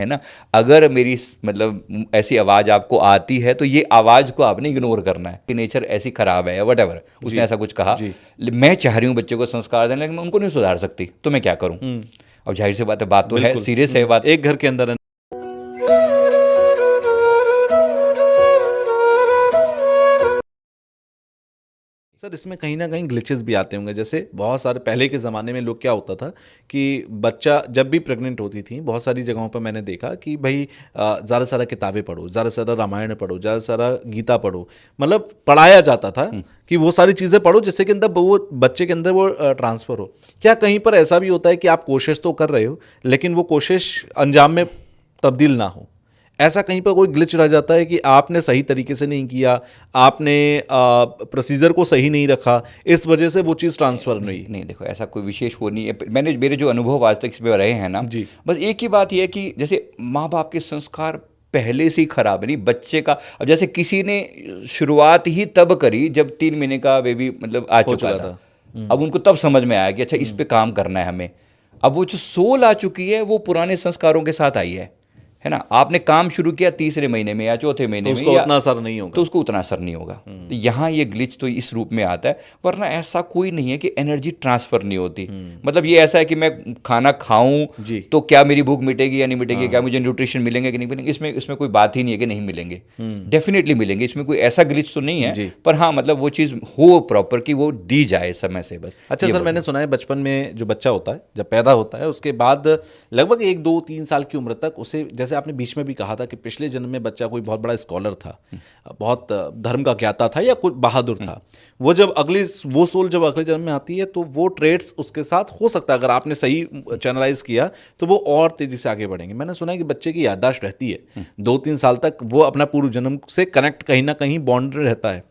है ना। अगर मेरी मतलब ऐसी आवाज़ आपको आती है तो ये आवाज़ को आपने इग्नोर करना है कि नेचर ऐसी खराब है या वट एवर, उसने ऐसा कुछ कहा। मैं चाह रही हूँ बच्चे को संस्कार देने, लेकिन मैं उनको नहीं सुधार सकती, तो मैं क्या करूँ। अब जाहिर सी बात है, बात तो है, सीरियस है बात। एक घर के अंदर सर इसमें कहीं ना कहीं ग्लिचेस भी आते होंगे। जैसे बहुत सारे पहले के ज़माने में लोग क्या होता था कि बच्चा जब भी प्रेग्नेंट होती थी, बहुत सारी जगहों पर मैंने देखा कि भाई ज़्यादा सारा किताबें पढ़ो, ज़्यादा सारा रामायण पढ़ो, ज़्यादा सारा गीता पढ़ो, मतलब पढ़ाया जाता था कि वो सारी चीज़ें पढ़ो जिससे कि अंदर वो बच्चे के अंदर वो ट्रांसफ़र हो। क्या कहीं पर ऐसा भी होता है कि आप कोशिश तो कर रहे हो लेकिन वो कोशिश अंजाम में तब्दील ना हो? ऐसा कहीं पर कोई ग्लिच रह जाता है कि आपने सही तरीके से नहीं किया, आपने प्रोसीजर को सही नहीं रखा, इस वजह से वो चीज़ ट्रांसफ़र नहीं? नहीं, देखो ऐसा कोई विशेष वो नहीं है। मैंने मेरे जो अनुभव आज तक इसमें रहे हैं ना जी। बस एक ही बात यह है कि जैसे माँ बाप के संस्कार पहले से ही खराब है, नहीं बच्चे का। अब जैसे किसी ने शुरुआत ही तब करी जब 3 महीने का बेबी मतलब आ चुका था। अब उनको तब समझ में आया कि अच्छा इस पे काम करना है हमें। अब वो जो सोल आ चुकी है वो पुराने संस्कारों के साथ आई है ना। आपने काम शुरू किया तीसरे महीने में या चौथे महीने तो में, या उतना असर नहीं होगा, तो उसको उतना असर नहीं होगा। तो यहाँ ये ग्लिच तो इस रूप में आता है, वरना ऐसा कोई नहीं है कि एनर्जी ट्रांसफर नहीं होती। मतलब ये ऐसा है कि मैं खाना खाऊं तो क्या मेरी भूख मिटेगी या नहीं मिटेगी, क्या मुझे न्यूट्रिशन मिलेंगे कि नहीं मिलेंगे, इसमें इसमें कोई बात ही नहीं है कि नहीं मिलेंगे। डेफिनेटली मिलेंगे, इसमें कोई ऐसा ग्लिच तो नहीं है। पर हाँ मतलब वो चीज़ हो प्रॉपर कि वो दी जाए समय से, बस। अच्छा सर, मैंने सुना है बचपन में जो बच्चा होता है जब पैदा होता है उसके बाद लगभग 1 2 3 साल की उम्र तक उसे, जैसे आपने बीच में भी कहा था कि पिछले जन्म में बच्चा कोई बहुत बड़ा स्कॉलर था, बहुत धर्म का ज्ञाता था या कुछ बहादुर था, वो जब वो सोल जब अगले जन्म में आती है तो वो ट्रेड्स उसके साथ हो सकता है, अगर आपने सही चैनलाइज किया तो वो और तेजी से आगे बढ़ेंगे। मैंने सुना है कि बच्चे की याददाश्त रहती है 2 3 साल तक, वो अपना पूर्व जन्म से कनेक्ट कहीं ना कहीं बॉन्ड रहता है।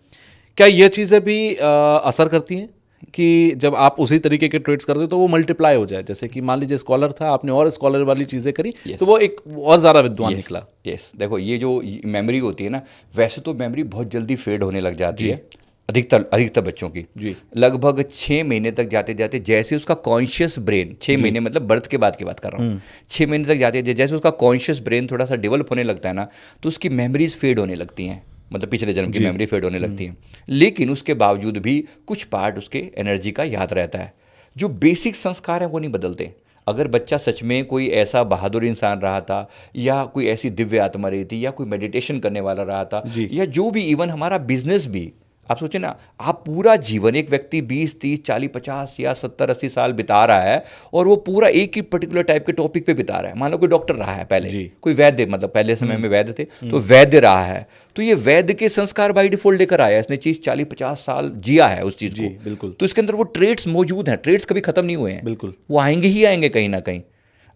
क्या ये चीज़ें भी असर करती हैं कि जब आप उसी तरीके के ट्रेड्स करते हो तो वो मल्टीप्लाई हो जाए? जैसे कि मान लीजिए स्कॉलर था, आपने और स्कॉलर वाली चीज़ें करी तो वो एक और ज़्यादा विद्वान निकला। यस, देखो ये जो मेमोरी होती है ना, वैसे तो मेमोरी बहुत जल्दी फेड होने लग जाती है अधिकतर बच्चों की। जी। लगभग 6 महीने तक जाते जाते जैसे उसका कॉन्शियस ब्रेन, 6 महीने मतलब बर्थ के बाद की बात कर रहा हूँ, 6 महीने तक जाते जैसे उसका कॉन्शियस ब्रेन थोड़ा सा डेवलप होने लगता है ना, तो उसकी मेमोरीज फेड होने लगती हैं, मतलब पिछले जन्म की मेमोरी फेड होने लगती है। लेकिन उसके बावजूद भी कुछ पार्ट उसके एनर्जी का याद रहता है। जो बेसिक संस्कार हैं वो नहीं बदलते। अगर बच्चा सच में कोई ऐसा बहादुर इंसान रहा था, या कोई ऐसी दिव्य आत्मा रही थी, या कोई मेडिटेशन करने वाला रहा था, या जो भी, इवन हमारा बिजनेस भी, आप सोचें ना, आप पूरा जीवन, एक व्यक्ति 20 30 40 50 या 70 80 साल बिता रहा है और वो पूरा एक ही पर्टिकुलर टाइप के टॉपिक पे बिता रहा है। मान लो कोई डॉक्टर रहा है पहले, कोई वैद्य, मतलब पहले समय में वैद्य थे तो वैद्य रहा है, तो ये वैद्य के संस्कार बाई डिफॉल्ट लेकर आया, इसने चीज़ 40 50 साल जिया है उस चीज़ को। बिल्कुल। तो इसके अंदर वो ट्रेड्स मौजूद हैं, ट्रेड्स कभी खत्म नहीं हुए हैं, बिल्कुल, वो आएंगे ही आएंगे कहीं ना कहीं।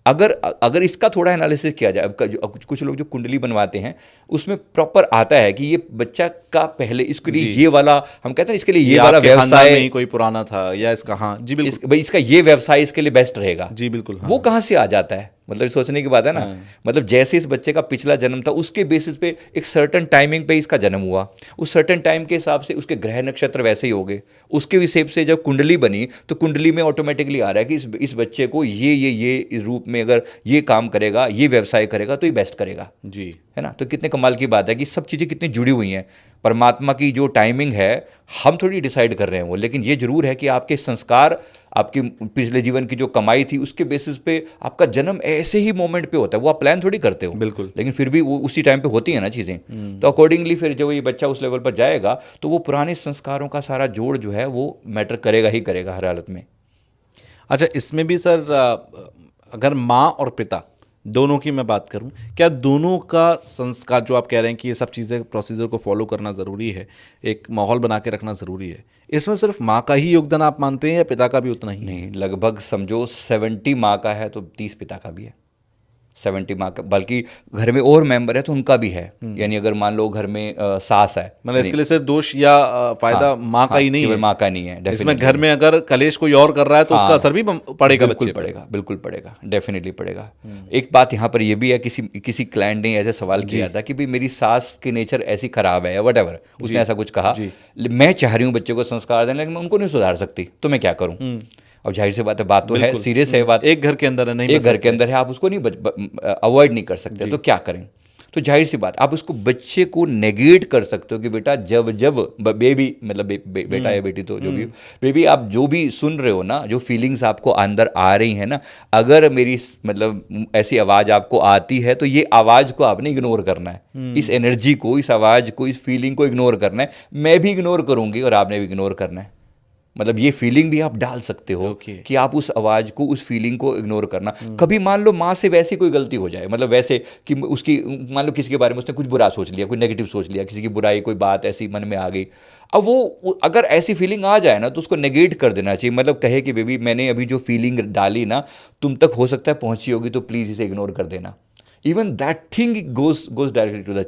अगर इसका थोड़ा एनालिसिस किया जाए, कुछ लोग जो कुंडली बनवाते हैं उसमें प्रॉपर आता है कि ये बच्चा का पहले इसके लिए ये वाला, हम कहते हैं इसके लिए ये वाला व्यवसाय नहीं कोई पुराना था या इसका, हाँ जी बिल्कुल, भाई इसका ये व्यवसाय इसके लिए बेस्ट रहेगा। जी बिल्कुल। हाँ। वो कहाँ से आ जाता है, मतलब सोचने की बात है ना। मतलब जैसे इस बच्चे का पिछला जन्म था उसके बेसिस पे एक सर्टन टाइमिंग पे इसका जन्म हुआ, उस सर्टन टाइम के हिसाब से उसके ग्रह नक्षत्र वैसे ही हो गए, उसके हिसाब से जब कुंडली बनी तो कुंडली में ऑटोमेटिकली आ रहा है कि इस बच्चे को ये इस रूप में अगर ये काम करेगा, ये व्यवसाय करेगा तो ये बेस्ट करेगा जी, है ना। तो कितने कमाल की बात है कि सब चीज़ें कितनी जुड़ी हुई हैं। परमात्मा की जो टाइमिंग है हम थोड़ी डिसाइड कर रहे हैं वो, लेकिन ये जरूर है कि आपके संस्कार, आपकी पिछले जीवन की जो कमाई थी उसके बेसिस पे आपका जन्म ऐसे ही मोमेंट पे होता है, वो आप प्लान थोड़ी करते हो। बिल्कुल। लेकिन फिर भी वो उसी टाइम पे होती है ना चीज़ें। तो अकॉर्डिंगली फिर जब ये बच्चा उस लेवल पर जाएगा तो वो पुराने संस्कारों का सारा जोड़ जो है वो मैटर करेगा ही करेगा हर हालत में। अच्छा, इसमें भी सर अगर माँ और पिता दोनों की मैं बात करूं, क्या दोनों का संस्कार, जो आप कह रहे हैं कि ये सब चीज़ें प्रोसीजर को फॉलो करना ज़रूरी है, एक माहौल बना के रखना ज़रूरी है, इसमें सिर्फ माँ का ही योगदान आप मानते हैं या पिता का भी उतना ही? नहीं, लगभग समझो 70 माँ का है तो 30 पिता का भी है। 70 माँ का, बल्कि घर में और मेंबर है तो उनका भी है। यानी अगर मान लो घर में सास है, मतलब इसके लिए सिर्फ दोष या फायदा माँ का ही नहीं है, माँ का नहीं है। इसमें घर में अगर कलेश कोई और कर रहा है तो उसका असर भी पड़ेगा, बिल्कुल पड़ेगा, बिल्कुल पड़ेगा, डेफिनेटली पड़ेगा। एक बात यहाँ पर ये भी है, किसी क्लाइंट ने ऐसे सवाल किया था कि भाई मेरी सास की नेचर ऐसी खराब है या वट एवर, उसने ऐसा कुछ कहा, मैं चाह रही हूँ बच्चे को संस्कार देने, लेकिन मैं उनको नहीं सुधार सकती, तो मैं क्या करूँ। अब जाहिर सी बात है, बात तो है, सीरियस है बात, एक घर के अंदर है, नहीं एक घर के अंदर है, आप उसको नहीं अवॉइड नहीं कर सकते, तो क्या करें? तो जाहिर सी बात, आप उसको बच्चे को नेगेट कर सकते हो कि बेटा जब जब बेबी मतलब बेटा या बेटी, तो जो भी बेबी, आप जो भी सुन रहे हो ना, जो फीलिंग्स आपको अंदर आ रही है ना, अगर मेरी मतलब ऐसी आवाज़ आपको आती है तो ये आवाज़ को आपने इग्नोर करना है, इस एनर्जी को, इस आवाज़ को, इस फीलिंग को इग्नोर करना है। मैं भी इग्नोर करूँगी और आपने भी इग्नोर करना है। मतलब ये फीलिंग भी आप डाल सकते हो कि आप उस आवाज़ को, उस फीलिंग को इग्नोर करना। कभी मान लो माँ से वैसी कोई गलती हो जाए, मतलब वैसे कि उसकी, मान लो किसी के बारे में उसने कुछ बुरा सोच लिया, कोई नेगेटिव सोच लिया, किसी की बुराई, कोई बात ऐसी मन में आ गई, अब वो अगर ऐसी फीलिंग आ जाए ना तो उसको नेगेट कर देना चाहिए। मतलब कहे कि बेबी मैंने अभी जो फीलिंग डाली ना तुम तक हो सकता है पहुंची होगी, तो प्लीज़ इसे इग्नोर कर देना। Even that thing goes directly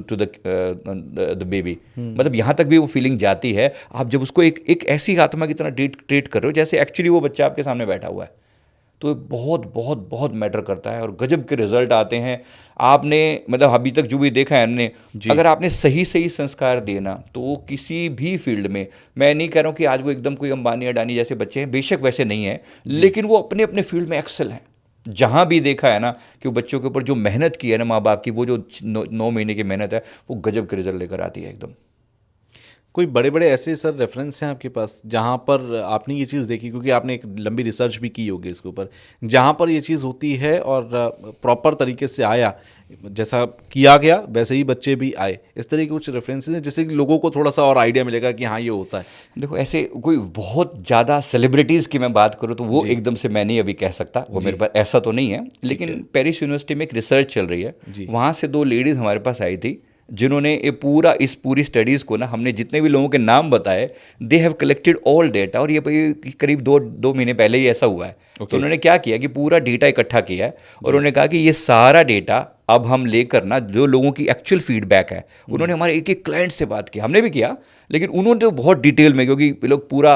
to the baby. मतलब यहाँ तक भी वो फीलिंग जाती है। आप जब उसको एक ऐसी आत्मा की तरह ट्रीट कर रहे हो जैसे एक्चुअली वो बच्चा आपके सामने बैठा हुआ है, तो बहुत बहुत बहुत मैटर करता है और गजब के रिजल्ट आते हैं। आपने मतलब अभी तक जो भी देखा है हमने, अगर आपने सही सही संस्कार दिए ना, तो किसी भी फील्ड में, मैं नहीं कह रहा हूँ कि आज वो एकदम कोई अंबानी अडानी जैसे बच्चे हैं, बेशक वैसे नहीं है, लेकिन वो अपने अपने फील्ड में एक्सेल हैं। जहाँ भी देखा है ना कि वो बच्चों के ऊपर जो मेहनत की है ना माँ बाप की, वो जो 9 महीने की मेहनत है, वो गजब के रिजल्ट लेकर आती है एकदम। कोई बड़े बड़े ऐसे सर रेफरेंस हैं आपके पास जहाँ पर आपने ये चीज़ देखी, क्योंकि आपने एक लंबी रिसर्च भी की होगी इसके ऊपर, जहाँ पर ये चीज़ होती है और प्रॉपर तरीके से आया, जैसा किया गया वैसे ही बच्चे भी आए, इस तरह के कुछ रेफरेंसेस हैं जिससे कि लोगों को थोड़ा सा और आइडिया मिलेगा कि हाँ ये होता है? देखो ऐसे कोई बहुत ज़्यादा सेलिब्रिटीज़ की मैं बात करूँ तो वो एकदम से मैं नहीं अभी कह सकता, वो मेरे पास ऐसा तो नहीं है, लेकिन पेरिस यूनिवर्सिटी में एक रिसर्च चल रही है, वहाँ से 2 लेडीज़ हमारे पास आई थी जिन्होंने ये पूरी स्टडीज़ को ना, हमने जितने भी लोगों के नाम बताए, they have collected all data, और ये करीब 2 महीने पहले ही ऐसा हुआ है। तो उन्होंने क्या किया कि पूरा डेटा इकट्ठा किया है और उन्होंने कहा कि ये सारा डेटा अब हम लेकर ना, जो लोगों की एक्चुअल फीडबैक है, उन्होंने हमारे एक एक क्लाइंट से बात की, हमने भी किया, लेकिन उन्होंने तो बहुत डिटेल में, क्योंकि लोग पूरा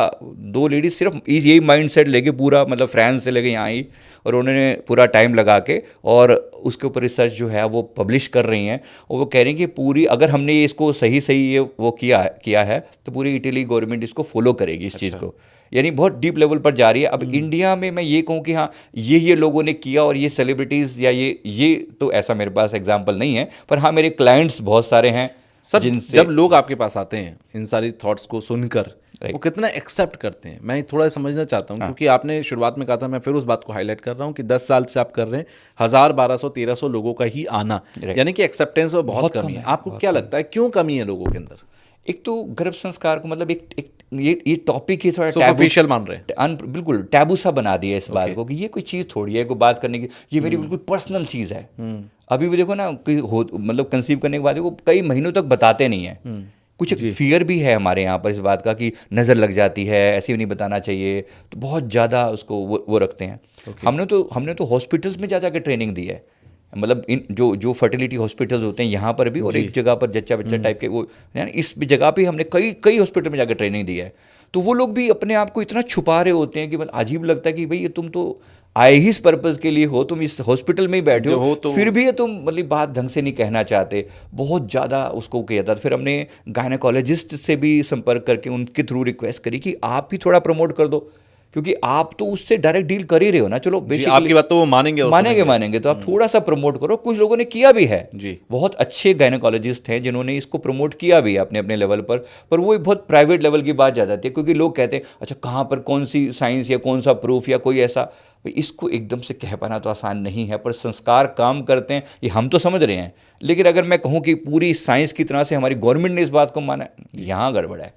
2 लेडीज सिर्फ यही माइंड सेट लेके पूरा मतलब फ्रांस से लेके यहाँ आई, और उन्होंने पूरा टाइम लगा के और उसके ऊपर रिसर्च जो है वो पब्लिश कर रही हैं। और वो कह रही हैं कि पूरी, अगर हमने इसको सही ये वो किया है तो पूरी इटली गवर्नमेंट इसको फॉलो करेगी इस चीज़ को, यानी बहुत डीप लेवल पर जा रही है। अब इंडिया में मैं ये कहूँ कि हाँ ये लोगों ने किया और ये सेलिब्रिटीज़ या ये तो ऐसा मेरे पास एग्जांपल नहीं है, पर हाँ मेरे क्लाइंट्स बहुत सारे हैं सर। जब लोग आपके पास आते हैं इन सारी थॉट्स को सुनकर, वो कितना एक्सेप्ट करते हैं, मैं थोड़ा समझना चाहता हूँ। क्योंकि आपने शुरुआत में कहा था, मैं फिर उस बात को हाईलाइट कर रहा हूँ कि 10 साल से आप कर रहे हैं, 1000, 1200, 1300 लोगों का ही आना, यानी कि एक्सेप्टेंस में बहुत कमी है। आपको क्या लगता है क्यों कमी है लोगों के अंदर? एक तो गर्भ संस्कार को मतलब एक ये टॉपिक ही थोड़ा सुपरफिशियल मान रहे हैं, बिल्कुल टैबू सा बना दिया इस बात को कि ये कोई चीज़ थोड़ी है कोई बात करने की, ये मेरी बिल्कुल पर्सनल चीज़ है। अभी भी देखो ना मतलब कंसीव करने के बाद वो कई महीनों तक बताते नहीं है। कुछ फियर भी है हमारे यहाँ पर इस बात का कि नज़र लग जाती है, ऐसे भी नहीं बताना चाहिए, तो बहुत ज़्यादा उसको वो रखते हैं। हमने तो हॉस्पिटल्स में जा के ट्रेनिंग दी है, मतलब इन जो फर्टिलिटी हॉस्पिटल्स होते हैं यहाँ पर भी, और एक जगह पर जच्चा बच्चा टाइप के वो, यानी इस जगह पे हमने कई हॉस्पिटल में जाकर ट्रेनिंग दी है। तो वो लोग भी अपने आप को इतना छुपा रहे होते हैं कि मतलब अजीब लगता है कि भाई ये तुम तो आए ही इस पर्पज़ के लिए हो, तुम इस हॉस्पिटल में ही बैठे हो तो फिर भी ये तुम मतलब बात ढंग से नहीं कहना चाहते, बहुत ज़्यादा उसको किया था। फिर हमने गायनेकोलॉजिस्ट से भी संपर्क करके उनके थ्रू रिक्वेस्ट करी कि आप भी थोड़ा प्रमोट कर दो, क्योंकि आप तो उससे डायरेक्ट डील कर ही रहे हो ना। चलो आपकी बात तो वो मानेंगे तो आप थोड़ा सा प्रमोट करो। कुछ लोगों ने किया भी है जी, बहुत अच्छे गायनेकोलॉजिस्ट हैं जिन्होंने इसको प्रमोट किया भी है अपने अपने लेवल पर वो बहुत प्राइवेट लेवल की बात जा जाती है, क्योंकि लोग कहते हैं अच्छा कहाँ पर कौन सी साइंस या कौन सा प्रूफ या कोई ऐसा, इसको एकदम से कह पाना तो आसान नहीं है, पर संस्कार काम करते हैं ये हम तो समझ रहे हैं। लेकिन अगर मैं कहूँ कि पूरी साइंस की तरह से हमारी गवर्नमेंट ने इस बात को माना, यहाँ गड़बड़ है।